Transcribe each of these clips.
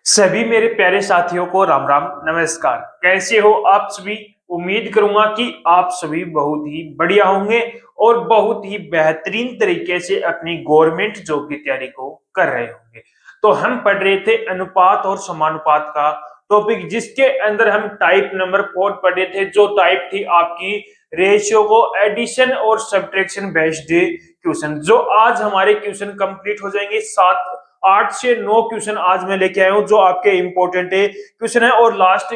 सभी मेरे प्यारे साथियों को राम राम नमस्कार। कैसे हो आप सभी? उम्मीद करूंगा कि आप सभी बहुत ही बढ़िया होंगे और बहुत ही बेहतरीन तरीके से अपनी गवर्नमेंट जॉब की तैयारी को कर रहे होंगे। तो हम पढ़ रहे थे अनुपात और समानुपात का टॉपिक, जिसके अंदर हम टाइप नंबर 4 पढ़ रहे थे, जो टाइप थी आपकी रेशियो को एडिशन और सब्ट्रैक्शन बेस्ड क्वेश्चन। जो आज हमारे क्वेश्चन कंप्लीट हो जाएंगे। 8 से 9 क्वेश्चन आज मैं लेके आया हूँ, जो आपके इंपॉर्टेंट क्वेश्चन है और लास्ट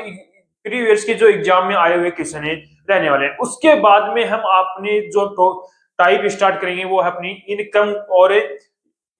प्रीवियस के जो एग्जाम में आए हुए क्वेश्चन है रहने वाले हैं। उसके बाद में हम आपने जो टाइप स्टार्ट करेंगे वो है अपनी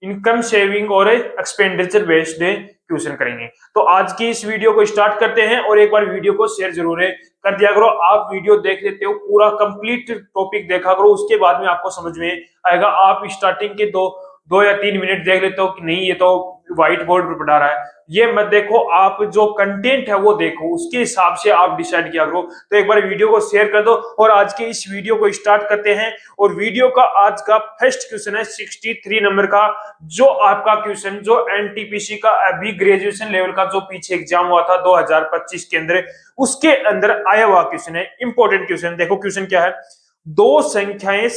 इनकम सेविंग और एक्सपेंडिचर बेस्ड क्वेश्चन करेंगे। तो आज की इस वीडियो को स्टार्ट करते हैं और एक बार वीडियो को शेयर जरूर कर दिया करो। आप वीडियो देख लेते हो, पूरा कंप्लीट टॉपिक देखा करो, उसके बाद में आपको समझ में आएगा। आप स्टार्टिंग के दो या 3 मिनट देख लेते हो कि नहीं ये तो व्हाइट बोर्ड पर पढ़ा रहा है, ये मत देखो। आप जो कंटेंट है वो देखो, उसके हिसाब से आप डिसाइड किया करो। तो एक बार वीडियो को शेयर कर दो और आज के इस वीडियो को स्टार्ट करते हैं। और वीडियो का आज का फर्स्ट क्वेश्चन है 63 नंबर का, जो आपका क्वेश्चन जो एनटीपीसी का अभी ग्रेजुएशन लेवल का जो पीछे एग्जाम हुआ था 2025 के अंदर, उसके अंदर आया हुआ क्वेश्चन है। Important question. देखो क्वेश्चन क्या है। दो संख्याएं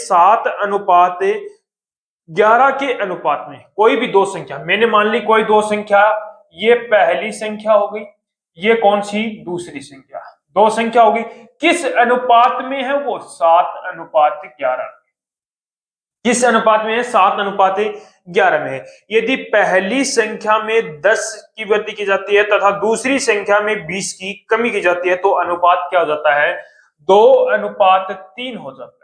7:11 के अनुपात में, कोई भी दो संख्या, मैंने मान ली कोई दो संख्या, ये पहली संख्या हो गई, ये कौन सी दूसरी संख्या, दो संख्या होगी, किस अनुपात में है वो 7:11। किस अनुपात में है? 7:11 में है। यदि पहली संख्या में 10 की वृद्धि की जाती है तथा दूसरी संख्या में 20 की कमी की जाती है तो अनुपात क्या हो जाता है? 2:3 हो जाता है।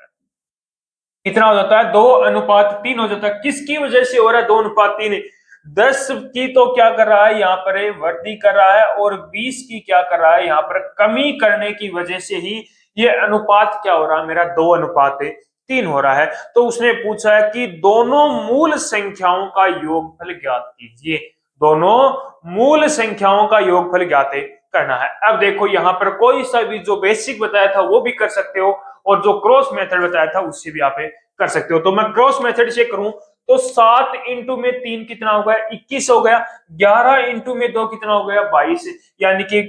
कितना हो जाता है? 2:3 हो जाता है। किसकी वजह से हो रहा है 2:3? 10 की तो क्या कर रहा है यहाँ पर? वृद्धि कर रहा है, और 20 की क्या कर रहा है यहाँ पर? कमी करने की वजह से ही ये अनुपात क्या हो रहा है मेरा? 2:3 हो रहा है। तो उसने पूछा है कि दोनों मूल संख्याओं का योगफल ज्ञात कीजिए। दोनों मूल संख्याओं का योगफल ज्ञात करना है। अब देखो यहाँ पर कोई सा भी जो बेसिक बताया था वो भी कर सकते हो, और जो क्रॉस मेथड बताया था उससे भी आप कर सकते हो। तो मैं क्रॉस मेथड से करूं तो 7 इंटू में 3 कितना हो गया? 21 हो गया। 11 इंटू में 2 कितना हो गया? 22। यानी कि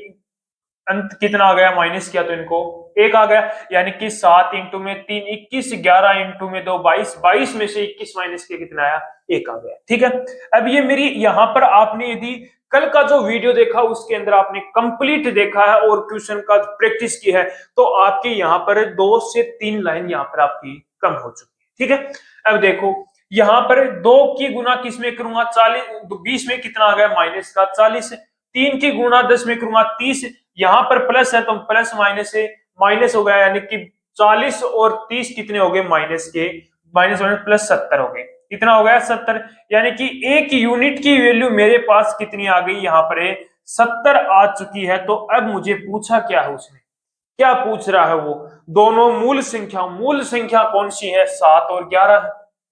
अंत कितना आ गया? माइनस किया तो इनको 1 आ गया। यानी कि 7 इंटू में 3 21, 11 इंटू में 2 22, 22 में से 21 माइनस किया कितना आया? 1 आ गया। ठीक है। अब ये मेरी यहाँ पर आपने यदि कल का जो वीडियो देखा उसके अंदर आपने कंप्लीट देखा है और क्वेश्चन का प्रैक्टिस की है, तो आपकी यहाँ पर 2 से 3 लाइन यहाँ पर आपकी कम हो चुकी है। ठीक है। अब देखो यहाँ पर 2 की गुना किस में करूंगा? 40, 20 में कितना आ गया? माइनस का 40। 3 की गुना 10 में करूंगा 30। यहाँ पर प्लस है तो प्लस माइनस से माइनस हो गया, यानी कि 40 और 30 कितने हो गए? माइनस के माइनस प्लस 70 हो गए। कितना हो गया? 70। यानी कि एक यूनिट की वैल्यू मेरे पास कितनी आ गई यहाँ पर? 70 आ चुकी है। तो अब मुझे पूछा क्या है उसने? क्या पूछ रहा है वो? दोनों मूल संख्या कौन सी है? 7 और 11 है।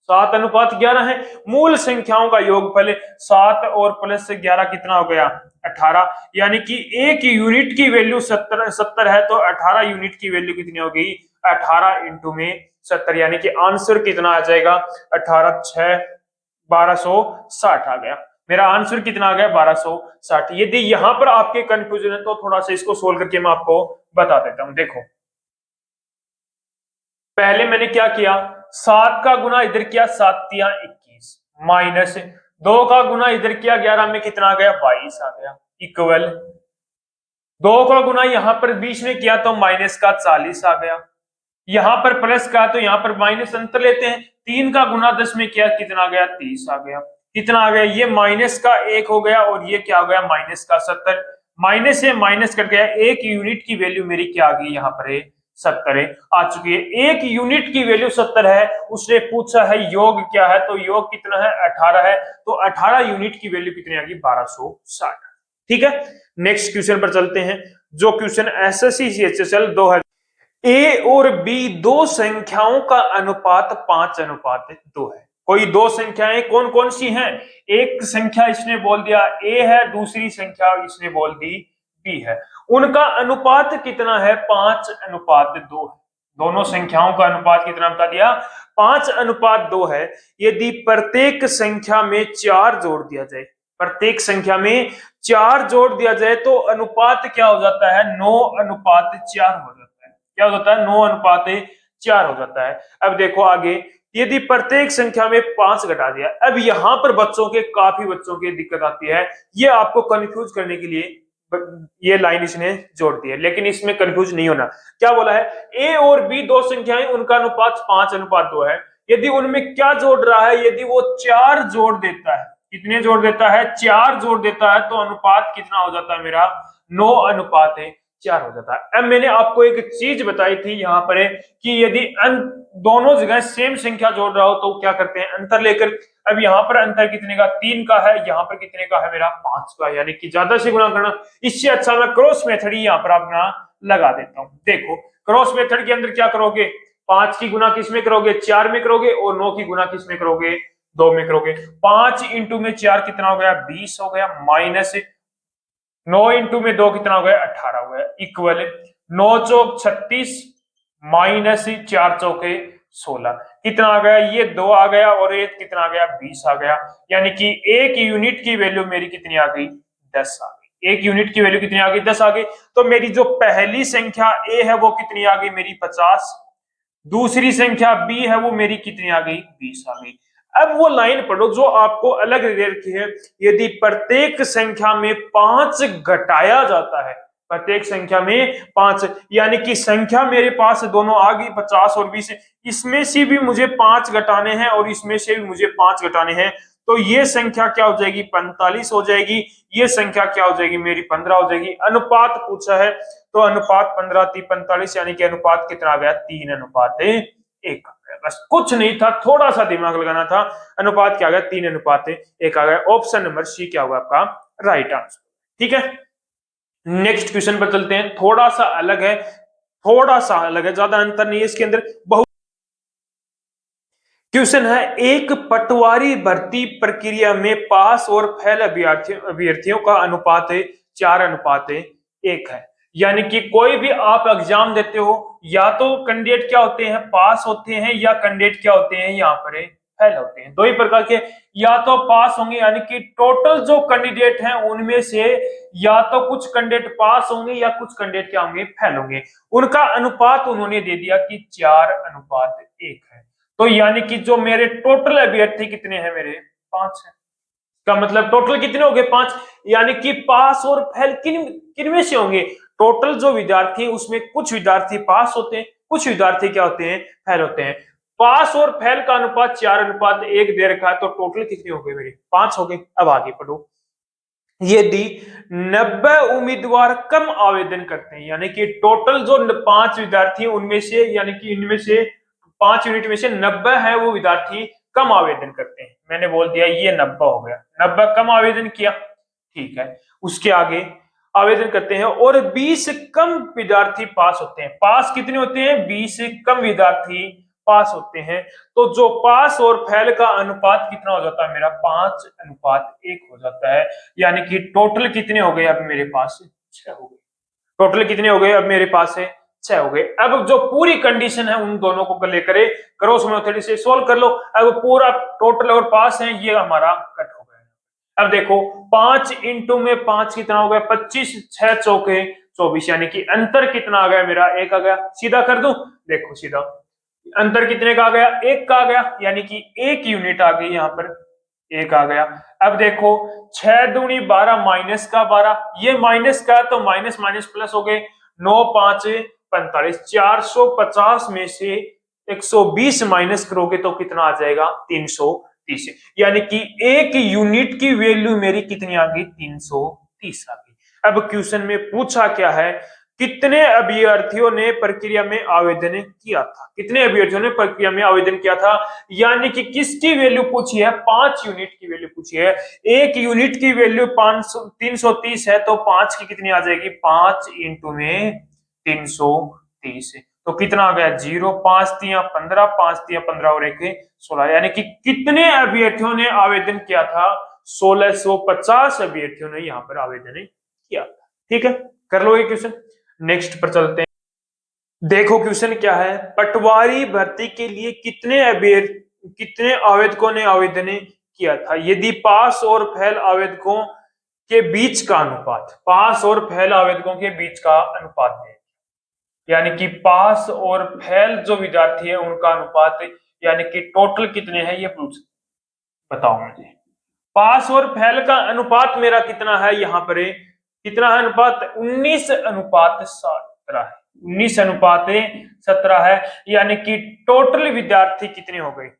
7:11 है। मूल संख्याओं का योगफल 7 और प्लस 11 कितना हो गया? 18। यानी कि एक यूनिट की वैल्यू 70 है, तो 18 यूनिट की वैल्यू कितनी हो गई? 18 इंटू में 70। यानी कि आंसर कितना आ जाएगा? 18 6 1260 आ गया। मेरा आंसर कितना आ गया? 1260। यदि यहां पर आपके कंफ्यूजन है तो थोड़ा सा इसको सोल्व करके मैं आपको बता देता हूं। देखो पहले मैंने क्या किया? 7 का गुना इधर किया, 7 तिया 21, माइनस 2 का गुना इधर किया, 11 में कितना आ गया? 22 आ गया, इक्वल 2 का गुना यहां पर 20 में किया तो माइनस का 40 आ गया। यहां पर प्लस का तो यहां पर माइनस अंतर लेते हैं। 3 का गुना 10 में किया, कितना आ गया? 30 आ गया। कितना आ गया? ये माइनस का 1 हो गया और ये क्या हो गया? माइनस का 70। माइनस से माइनस कट गया। एक यूनिट की वैल्यू मेरी क्या आ गई यहाँ पर? 70 आ चुकी है। एक यूनिट की वैल्यू 70 है। उसने पूछा है योग क्या है, तो योग कितना है? 18 है। तो 18 यूनिट की वैल्यू कितनी आ गई? 1260। ठीक है। नेक्स्ट क्वेश्चन पर चलते हैं, जो क्वेश्चन एसएससी CHSL 2000। ए और बी दो संख्याओं का अनुपात 5:2 है। कोई दो संख्याएं कौन कौन सी हैं? एक संख्या इसने बोल दिया ए है, दूसरी संख्या इसने बोल दी बी है। उनका अनुपात कितना है? 5:2 है। दोनों संख्याओं का अनुपात कितना बता दिया? 5:2 है। यदि प्रत्येक संख्या में 4 जोड़ दिया जाए, प्रत्येक संख्या में 4 जोड़ दिया जाए तो अनुपात क्या हो जाता है, 9:4 हो जाता है। क्या हो जाता है, 9:4 हो जाता है। अब देखो आगे, यदि प्रत्येक संख्या में 5 घटा दिया, अब यहां पर काफी बच्चों की दिक्कत आती है, ये आपको कंफ्यूज करने के लिए ये लाइन इसने जोड़ दी है, लेकिन इसमें कंफ्यूज नहीं होना। क्या बोला है, ए और बी दो संख्याएं, उनका अनुपात 5:2 है। यदि उनमें क्या जोड़ रहा है, यदि वो 4 जोड़ देता है, कितने जोड़ देता है, 4 जोड़ देता है, तो अनुपात कितना हो जाता है मेरा, 9:4 हो जाता है। अब मैंने आपको एक चीज बताई थी यहाँ पर कि यदि दोनों जगह सेम संख्या जोड़ रहा हो तो क्या करते हैं, अंतर लेकर। अब यहाँ पर अंतर कितने का, 3 का है, यहाँ पर कितने का है मेरा, 5 का, यानी कि ज्यादा से गुणा करना। इससे अच्छा मैं क्रॉस मेथड ही यहाँ पर अपना लगा देता हूं। देखो क्रॉस मेथड के अंदर क्या करोगे, 5 की गुना किस में करोगे, 4 में करोगे, और 9 की गुना किस में करोगे, 2 में करोगे। 5 इंटू में 4 कितना हो गया, 20 हो गया, माइनस 9 इंटू में 2 कितना हो गया, 18 हो गया, इक्वल 9 चौक 36 माइनस 4 चौके 16, कितना आ गया, ये 2 आ गया, और एक कितना आ गया, 20 आ गया। यानी कि एक यूनिट की वैल्यू मेरी कितनी आ गई, 10 आ गई। एक यूनिट की वैल्यू कितनी आ गई, 10 आ गई। तो मेरी जो पहली संख्या ए है वो कितनी आ गई मेरी, 50। दूसरी संख्या बी है वो मेरी कितनी आ गई, 20 आ गई। अब वो लाइन पढ़ो जो आपको अलग दे रखी है, यदि प्रत्येक संख्या में 5 घटाया जाता है, प्रत्येक संख्या में 5, यानी कि संख्या मेरे पास दोनों आ गई 50 और 20, इसमें से भी मुझे 5 घटाने हैं और इसमें से भी मुझे 5 घटाने हैं, तो ये संख्या क्या हो जाएगी, 45 हो जाएगी। ये संख्या क्या हो जाएगी मेरी, 15 हो जाएगी। अनुपात पूछा है तो अनुपात 15:45, यानी कि अनुपात कितना आ गया, 3:1 आ गया। बस कुछ नहीं था, थोड़ा सा दिमाग लगाना था। अनुपात क्या आ गया, 3:1 आ गया। ऑप्शन नंबर सी क्या होगा आपका राइट आंसर। ठीक है, नेक्स्ट क्वेश्चन पर चलते हैं। थोड़ा सा अलग है, थोड़ा सा अलग है, ज्यादा अंतर नहीं है इसके अंदर। बहुत क्वेश्चन है, एक पटवारी भर्ती प्रक्रिया में पास और फेल अभ्यर्थियों का अनुपात है 4:1 है। यानी कि कोई भी आप एग्जाम देते हो, या तो कैंडिडेट क्या होते हैं, पास होते हैं, या कैंडिडेट क्या होते हैं, यहाँ पर फेल होते हैं। दो ही प्रकार के, या तो पास होंगे, यानी कि टोटल जो कैंडिडेट हैं उनमें से या तो कुछ कैंडिडेट पास होंगे या कुछ कैंडिडेट क्या होंगे, फेल होंगे। उनका अनुपात उन्होंने दे दिया कि 4:1 है। तो यानी कि जो मेरे टोटल अभ्यर्थी कितने हैं, मेरे 5 हैं। का मतलब टोटल कितने हो गए, 5। यानी कि पास और फेल किन में से होंगे, टोटल जो विद्यार्थी उसमें कुछ विद्यार्थी पास होते हैं, कुछ विद्यार्थी क्या होते हैं, फेल होते हैं। पास और फेल का अनुपात 4:1 दे रखा है, तो टोटल कितने हो गए मेरे, 5 हो गए। अब आगे पढ़ो, यदि 90 उम्मीदवार कम आवेदन करते हैं, यानी कि टोटल जो 5 विद्यार्थी उनमें से, यानी कि इनमें से 5 यूनिट में से 90 है वो विद्यार्थी कम आवेदन करते हैं। मैंने बोल दिया ये 90 हो गया, 90 कम आवेदन किया, ठीक है। उसके आगे आवेदन करते हैं और 20 कम विद्यार्थी पास होते हैं। पास कितने होते हैं, 20 कम विद्यार्थी पास होते हैं। तो जो पास और फेल का अनुपात कितना हो जाता है मेरा, 5:1 हो जाता है। यानी कि टोटल कितने हो गए अब मेरे पास, 6 हो गए। टोटल कितने हो गए अब मेरे पास है, 6 हो गए। अब जो पूरी कंडीशन है उन दोनों को लेकर क्रॉस मेथड से सोल्व कर लो। अब पूरा टोटल और पास है, ये हमारा कट हो गया। अब देखो 5 इंटू में 5 कितना हो गया, 25, 6 चौके 24, यानी कि अंतर कितना आ गया मेरा, 1 आ गया। सीधा कर दूं, देखो सीधा अंतर कितने का आ गया, 1 का आ गया, यानी कि 1 यूनिट आ गई यहाँ पर, 1 आ गया। अब देखो 6 दूनी 12 माइनस का 12, ये माइनस का तो माइनस माइनस प्लस हो गए, 9 5 45, 450 में से 120 माइनस करोगे तो कितना आ जाएगा, 330। यानी कि 1 यूनिट की वैल्यू मेरी कितनी आ गई, 330 आ गई। अब क्वेश्चन में पूछा क्या है, कितने अभ्यर्थियों ने प्रक्रिया में आवेदन किया था, कितने अभ्यर्थियों ने प्रक्रिया में आवेदन किया था। यानी कि किसकी वैल्यू पूछी है, 5 यूनिट की वैल्यू पूछी है। 1 यूनिट की वैल्यू 330 है, तो 5 की कितनी आ जाएगी, 5 इंटू में 330, तो कितना आ गया 0, 5 3 15, 5 3 15 और 1 16। यानी कि कितने अभ्यर्थियों ने आवेदन किया था, 1650 अभ्यर्थियों ने यहाँ पर आवेदन किया था। ठीक है, कर लो ये क्वेश्चन। नेक्स्ट पर चलते हैं। देखो क्वेश्चन क्या है, पटवारी भर्ती के लिए कितने आवेदकों ने आवेदन किया था। यदि पास और फेल आवेदकों के बीच का अनुपात, पास और फेल आवेदकों के बीच का अनुपात है, यानी कि पास और फेल जो विद्यार्थी है उनका अनुपात, यानी कि टोटल कितने हैं ये पूछ, बताओ मुझे। पास और फेल का अनुपात मेरा कितना है, यहाँ पर कितना है अनुपात, 19:17 है, 19:17 है। यानी कि टोटल विद्यार्थी कितने हो गए,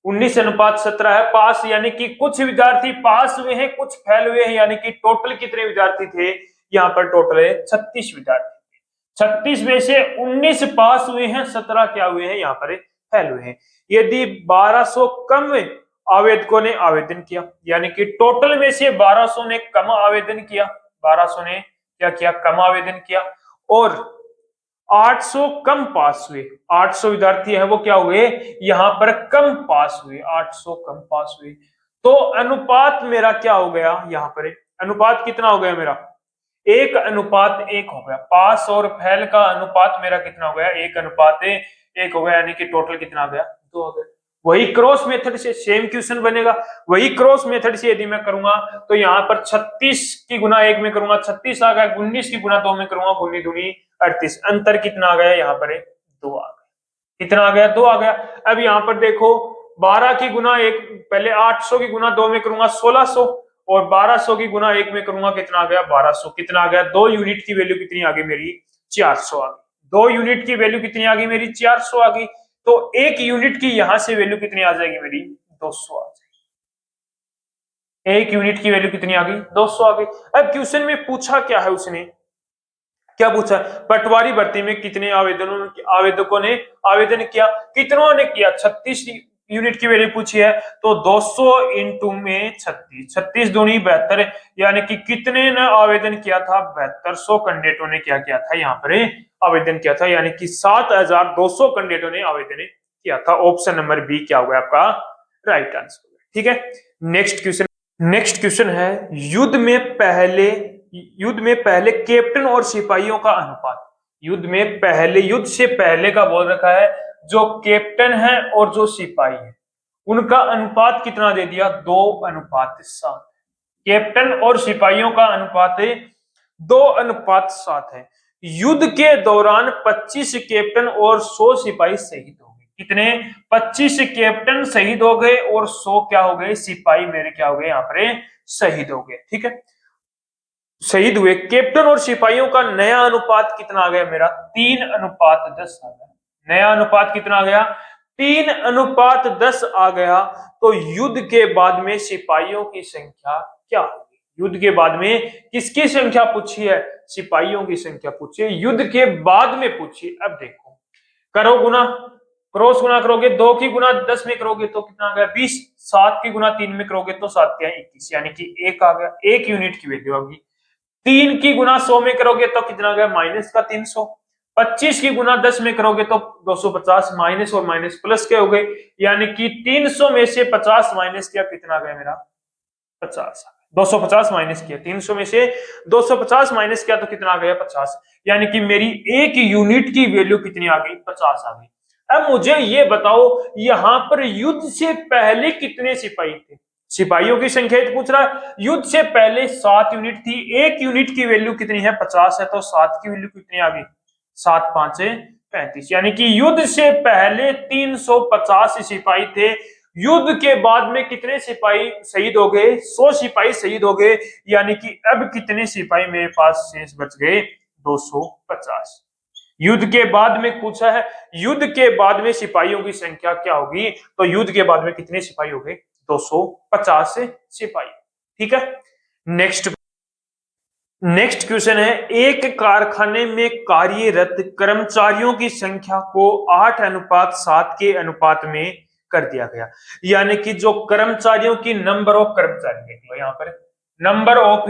19:17 है। पास यानी कि कुछ विद्यार्थी पास हुए हैं, कुछ फेल हुए हैं, यानी कि टोटल कितने विद्यार्थी थे, यहाँ पर टोटल है 36 विद्यार्थी। 36 में से 19 पास हुए हैं, 17 क्या हुए हैं, यहाँ पर फेल हुए हैं। यदि 1200 कम आवेदकों ने आवेदन किया, यानी कि टोटल में से 1200 ने कम आवेदन किया, 1200 ने क्या किया, कम आवेदन किया, और 800 कम पास हुए, 800 विद्यार्थी है वो क्या हुए, यहां पर कम पास हुए, 800 कम पास हुए, तो अनुपात मेरा क्या हो गया, यहां पर अनुपात कितना हो गया मेरा, 1:1 हो गया। पास और फेल का अनुपात मेरा कितना हो गया, 1:1 हो गया, यानी कि टोटल कितना आ गया, 2 हो गया। वही क्रॉस मेथड से सेम क्वेश्चन बनेगा, वही क्रॉस मेथड से यदि मैं करूंगा तो यहाँ पर 36 की गुना 1 में करूंगा 36 आ गया, 19 की गुना 2 में करूंगा 19 दूनी 38, अंतर कितना आ गया, यहाँ पर 2 आ गया, कितना आ गया, 2 आ गया। अब यहाँ पर देखो 12 की गुना 1, पहले 800 की गुना 2 में करूंगा 1600, और 1200 की गुना 1 में करूंगा कितना आ गया, 1200, कितना आ गया, 2 यूनिट की वैल्यू कितनी आ गई मेरी, 400 आ गई, 2 यूनिट की वैल्यू कितनी आ गई मेरी, 400 आ गई। तो 1 यूनिट की यहां से वैल्यू कितनी आ जाएगी मेरी, 200 आ जाएगी। 1 यूनिट की वैल्यू कितनी आ गई, 200 आ गई। अब क्वेश्चन में पूछा क्या है, उसने क्या पूछा, पटवारी भर्ती में कितने आवेदकों ने आवेदन किया, कितनों ने किया, 36 यूनिट की वैल्यू पूछी है, तो 200 इंटू में 36, 36 दूनी 72, यानी कि कितने ने आवेदन किया था, 7200 कैंडिडेटों ने क्या किया था, यहाँ पर आवेदन किया था, यानी कि 7200 कैंडिडेटों ने आवेदन किया था। ऑप्शन नंबर बी क्या होगा आपका राइट आंसर, ठीक है। नेक्स्ट क्वेश्चन है, युद्ध में पहले कैप्टन और सिपाहियों का अनुपात, युद्ध से पहले का बोल रखा है, जो कैप्टन है और जो सिपाही है उनका अनुपात कितना दे दिया, 2:7। कैप्टन और सिपाहियों का अनुपात 2:7 है। युद्ध के दौरान 25 कैप्टन और 100 सिपाही शहीद हो गए, कितने, 25 कैप्टन शहीद हो गए और 100 क्या हो गए, सिपाही मेरे क्या हो गए, यहाँ पर शहीद हो गए, ठीक है, शहीद हुए। कैप्टन और सिपाहियों का नया अनुपात कितना आ गया मेरा, 3:10 आ गया। नया अनुपात कितना आ गया, 3:10 आ गया। तो युद्ध के बाद में सिपाहियों की संख्या क्या होगी, युद्ध के बाद में किसकी संख्या पूछी है, सिपाहियों की संख्या पूछी है, युद्ध के बाद में पूछी। अब देखो, करो गुना, क्रॉस गुना करोगे, 2 की गुना 10 में करोगे तो कितना आ गया, 20, 7 की गुना 3 में करोगे तो 7 क्या 21, यानी कि 1 आ गया, 1 यूनिट की वैल्यू होगी। 3 की गुना 100 में करोगे तो कितना आ गया, माइनस का 300। 25 की गुना 10 में करोगे तो 250, माइनस और माइनस प्लस के हो गए, यानी कि 300 में से 50 माइनस किया, कितना आ गया मेरा 50, 250 माइनस किया, 300 में से 250 माइनस किया तो कितना आ गया 50, यानी कि मेरी 1 यूनिट की वैल्यू कितनी आ गई, 50 आ गई। अब मुझे ये बताओ, यहां पर युद्ध से पहले कितने सिपाही थे, सिपाहियों की संख्या पूछ रहा है। युद्ध से पहले 7 यूनिट थी, 1 यूनिट की वैल्यू कितनी है, 50 है, तो 7 की वैल्यू कितनी आ गई, 7 5 35, यानी कि युद्ध से पहले 350 सिपाही थे, युद्ध के बाद में कितने सिपाही शहीद हो गए, 100 सिपाही शहीद हो गए, यानी कि अब कितने सिपाही मेरे पास शेष बच गए, 250। युद्ध के बाद में पूछा है, युद्ध के बाद में सिपाहियों की संख्या क्या होगी, तो युद्ध के बाद में कितने सिपाही हो गए, 250 सिपाही, ठीक है। नेक्स्ट क्वेश्चन है, एक कारखाने में कार्यरत कर्मचारियों की संख्या को 8:7 के अनुपात में कर दिया गया, यानी कि जो कर्मचारियों की नंबर ऑफ कर्मचारी देख लो, यहाँ पर नंबर ऑफ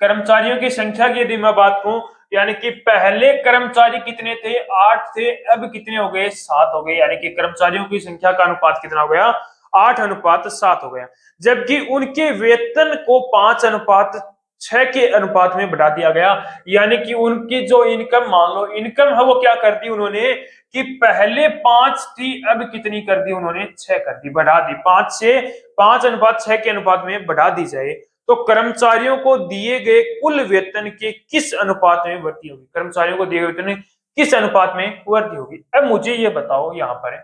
कर्मचारियों की संख्या की यदि मैं बात करूं, यानी कि पहले कर्मचारी कितने थे, 8 थे, अब कितने हो गए, 7 हो गए, यानी कि कर्मचारियों की संख्या का अनुपात कितना हो गया, 8:7 हो गया। जबकि उनके वेतन को 5:3 6 के अनुपात में बढ़ा दिया गया। यानी कि उनकी जो इनकम, मान लो इनकम है, वो क्या कर दी उन्होंने कि पहले 5 थी, अब कितनी कर दी उन्होंने, 6 कर दी, बढ़ा दी। 5:5 के अनुपात में बढ़ा दी जाए तो कर्मचारियों को दिए गए कुल वेतन के किस अनुपात में वृद्धि होगी, कर्मचारियों को दिए गए वेतन किस अनुपात में वृद्धि होगी। अब मुझे ये बताओ, यहां पर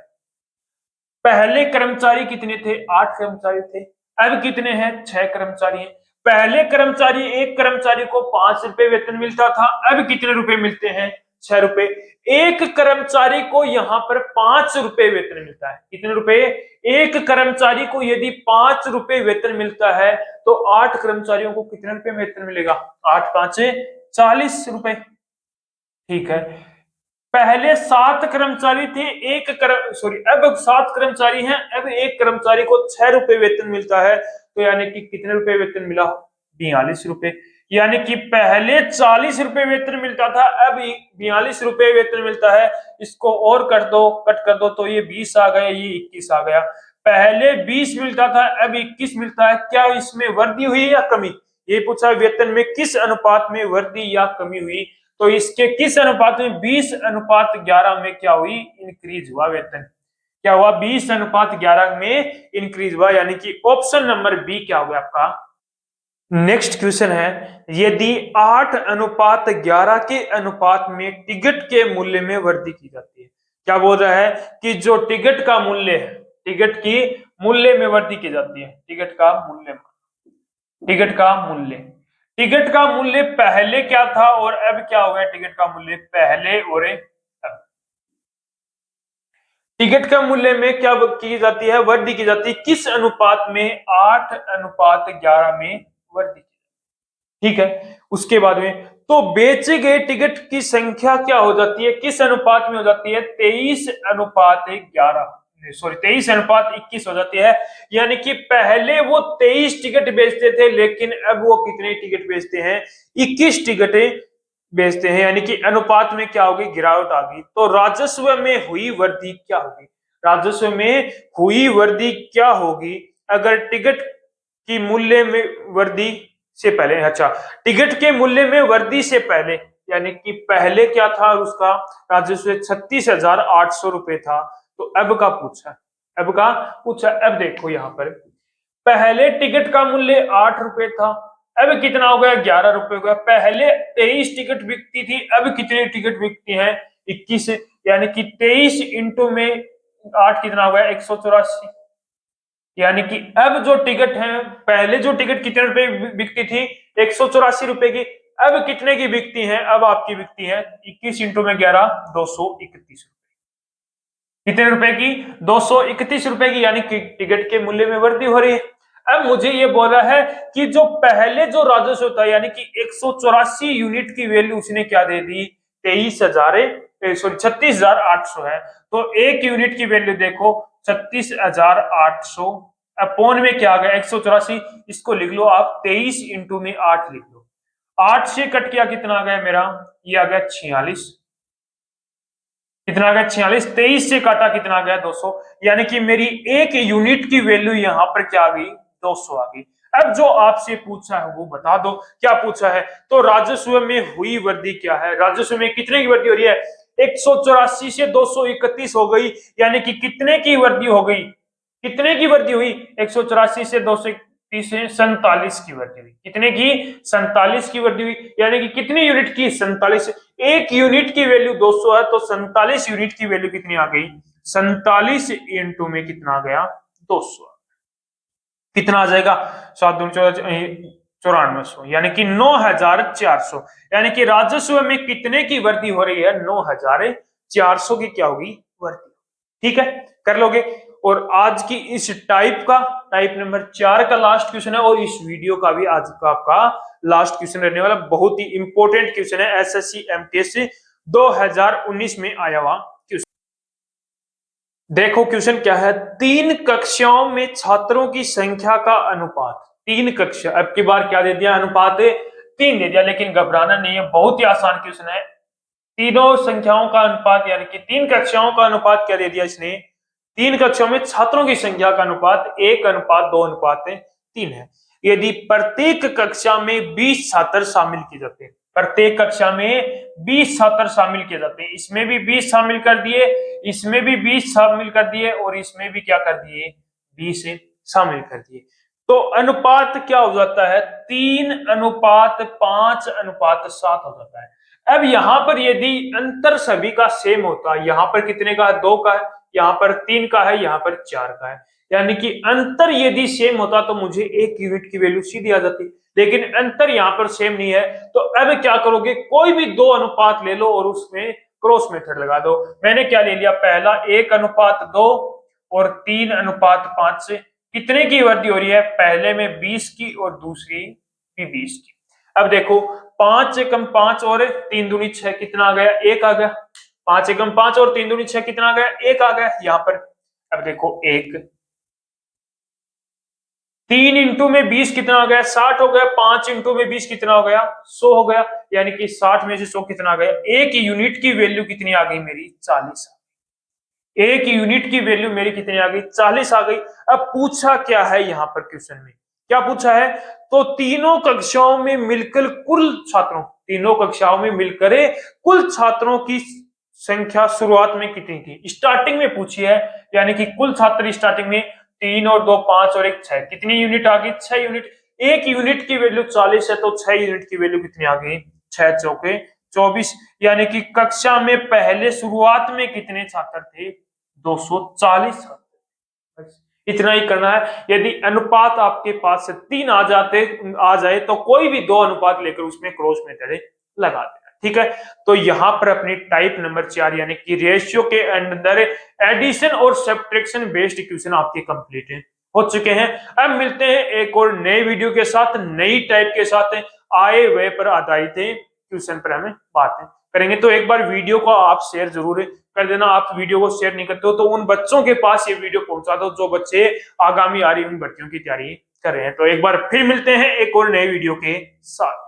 पहले कर्मचारी कितने थे, 8 कर्मचारी थे, अब कितने हैं, 6 कर्मचारी हैं। पहले कर्मचारी, एक कर्मचारी को 5 रुपए वेतन मिलता था, अब कितने रुपए मिलते हैं, 6 रुपए। एक कर्मचारी को यहां पर 5 रुपए वेतन मिलता है, कितने रुपए, एक कर्मचारी को यदि 5 रुपए वेतन मिलता है तो 8 कर्मचारियों को कितने रुपए वेतन मिलेगा, 8×5 40 रुपए। ठीक है, पहले 7 कर्मचारी थे, अब 7 कर्मचारी हैं, अब एक कर्मचारी को 6 रुपए वेतन मिलता है, तो यानी कि कितने रुपए वेतन मिला, 42 रुपए। यानी कि पहले 40 रुपए वेतन मिलता था, अब 42 रुपए वेतन मिलता है। इसको और कट कर दो तो ये 20 आ गया, ये 21 आ गया। पहले 20 मिलता था, अब 21 मिलता है। क्या इसमें वृद्धि हुई या कमी, ये पूछा, वेतन में किस अनुपात में वृद्धि या कमी हुई, तो इसके किस अनुपात में, 20:11 में क्या हुई, इंक्रीज हुआ वेतन। क्या हुआ, 20:11 में इंक्रीज हुआ, यानी कि ऑप्शन नंबर बी क्या हुआ आपका। नेक्स्ट क्वेश्चन है, यदि 8:11 के अनुपात में टिकट के मूल्य में वृद्धि की जाती है। क्या बोल रहा है कि जो टिकट का मूल्य है, टिकट की मूल्य में वृद्धि की जाती है, टिकट का मूल्य, टिकट का मूल्य पहले क्या था और अब क्या हो गया, टिकट का मूल्य पहले और अब। टिकट का मूल्य में क्या की जाती है, वृद्धि की जाती है, किस अनुपात में, 8:11 में वृद्धि की। ठीक है, उसके बाद में तो बेचे गए टिकट की संख्या क्या हो जाती है, किस अनुपात में हो जाती है, 23:21 हो जाती है। यानी कि पहले वो 23 टिकट बेचते थे, लेकिन अब वो कितने टिकट बेचते हैं, 21 टिकटें बेचते हैं। यानी कि अनुपात में क्या होगी, गिरावट आ गई। तो राजस्व में हुई वृद्धि क्या होगी, राजस्व में हुई वृद्धि क्या होगी अगर टिकट की मूल्य में वृद्धि से पहले, अच्छा, टिकट के मूल्य में वृद्धि से पहले, यानी कि पहले क्या था, उसका राजस्व 36,800 रुपए था, तो अब का पूछा, अब देखो यहां पर पहले टिकट का मूल्य 8 रुपए था, अब कितना हो गया, 11 रुपए हो गया। पहले 23 टिकट बिकती थी, अब कितने टिकट बिकती हैं, 21। यानी कि 23 इंटू में 8 कितना हो गया, 184। यानी कि अब जो टिकट है, पहले जो टिकट कितने रुपए बिकती थी, 184 रुपए की, अब कितने की बिकती है, अब आपकी बिकती है 21 इंटू में 11, 231 रुपए। कितने रुपए की, 231 रुपए की। यानी कि टिकट के मूल्य में वृद्धि हो रही है। अब मुझे ये बोला है कि जो पहले जो राजस्व था, यानी कि 184 यूनिट की वैल्यू उसने क्या दे दी, 36,800 है। तो एक यूनिट की वैल्यू देखो 36,800 अपॉन में क्या आ गया, 184। इसको लिख लो आप 23 इंटू में 8 लिख लो। 8 से कट किया कितना आ गया मेरा, ये आ गया 46। कितना आ गया, 46। 23 से काटा कितना आ गया, 200। यानी कि मेरी एक यूनिट की वैल्यू यहां पर क्या आ गई, 200 आ गई। अब जो आपसे पूछा है वो बता दो, क्या पूछा है। तो राजस्व में हुई वृद्धि क्या है, राजस्व में कितने की वृद्धि हो रही है, 184 से 231 हो गई। यानी कि कितने की वृद्धि हो गई, कितने की वृद्धि हुई, 184 से 231 से 47 की वृद्धि हुई। कितने की, 47 की वृद्धि हुई। यानी कि कितनी यूनिट की, 47। एक यूनिट की वैल्यू 200 है, तो 47 यूनिट की वैल्यू कितनी आ गई, 47 इंटू में कितना आ गया, 200। कितना आ जाएगा, 7×2 = 9400, यानी कि 9,400। यानी कि राजस्व में कितने की वृद्धि हो रही है, 9,400 की क्या होगी, वृद्धि। ठीक है, कर लोगे। और आज की इस टाइप नंबर 4 का लास्ट क्वेश्चन है, और इस वीडियो का भी आज का आपका लास्ट क्वेश्चन रहने वाला। बहुत ही इंपॉर्टेंट क्वेश्चन है, एसएससी एमटीएस 2019 में आया हुआ क्वेश्चन। देखो क्वेश्चन क्या है, 3 कक्षाओं में छात्रों की संख्या का अनुपात, 3 कक्षा, अब की बार क्या दे दिया, अनुपात 3 दे दिया। लेकिन घबराना नहीं है, बहुत ही आसान क्वेश्चन है। तीनों संख्याओं का अनुपात, यानी कि 3 कक्षाओं का अनुपात क्या दे दिया इसने, 3 कक्षाओं में छात्रों की संख्या का अनुपात 1:2:3 है। यदि प्रत्येक कक्षा में 20 छात्र शामिल किए जाते हैं, प्रत्येक कक्षा में 20 छात्र शामिल किए जाते हैं, इसमें भी 20 शामिल कर दिए, इसमें भी 20 शामिल कर दिए और इसमें भी क्या कर दिए, 20 शामिल कर दिए, तो अनुपात क्या हो जाता है, 3:5:7 हो जाता है। अब यहां पर यदि अंतर सभी का सेम होता है, यहां पर कितने का है, 2 का है, यहां पर 3 का है, यहां पर 4 का है, यानी कि अंतर यदि सेम होता तो मुझे 1 यूनिट की वैल्यू सीधी आ जाती, लेकिन अंतर यहां पर सेम नहीं है, तो अब क्या करोगे, कोई भी 2 अनुपात ले लो और उसमें क्रॉस मेथड लगा दो। मैंने क्या ले लिया, पहला 1:2 और 3:5 से कितने की वृद्धि हो रही है, पहले में 20 की और दूसरी भी 20 की। अब देखो 5 एकम 5 और 3 दूनी 6 कितना आ गया, 1 आ गया, 5 एकम 5 और 3 दूनी 6 कितना आ गया, 1 आ गया यहाँ पर। अब देखो 1 3 इंटू में 20 कितना हो गया, 60 हो गया, 5 इंटू में 20 कितना हो गया, 100 हो गया, यानी कि 60 में से 100 कितना आ गया, एक यूनिट की वैल्यू कितनी आ गई मेरी, 40। एक यूनिट की वैल्यू मेरी कितनी आ गई, 40 आ गई। अब पूछा क्या है यहाँ पर क्वेश्चन में, क्या पूछा है, तो तीनों कक्षाओं में मिलकर कुल छात्रों, तीनों कक्षाओं में मिलकर कुल छात्रों की संख्या शुरुआत में कितनी थी, स्टार्टिंग में पूछी है, यानी कि कुल छात्र स्टार्टिंग में 3 और 2 5 और 1 6, कितनी यूनिट आ गई, 6 यूनिट। एक यूनिट की वैल्यू 40 है, तो 6 यूनिट की वैल्यू कितनी आ गई, 6 चौके 24, यानी कि कक्षा में पहले शुरुआत में कितने छात्र थे, 240 छात्र। इतना ही करना है। यदि अनुपात आपके पास से 3 आ जाए तो कोई भी 2 अनुपात लेकर उसमें क्रॉस मेथड लगा देना, ठीक है। तो यहां पर अपनी टाइप नंबर 4 यानी कि रेशियो के अंदर एडिशन और सब्ट्रैक्शन बेस्ड इक्वेशन आपके कंप्लीट हो चुके हैं। अब मिलते हैं एक और नए वीडियो के साथ, नई टाइप के साथ, आए हुए पर आधारित क्वेश्चन पर हमें बातें करेंगे। तो एक बार वीडियो को आप शेयर जरूर कर देना, आप वीडियो को शेयर नहीं करते हो तो उन बच्चों के पास ये वीडियो पहुंचा दो जो बच्चे आगामी आ रही उन भर्तियों की तैयारी कर रहे हैं। तो एक बार फिर मिलते हैं एक और नए वीडियो के साथ।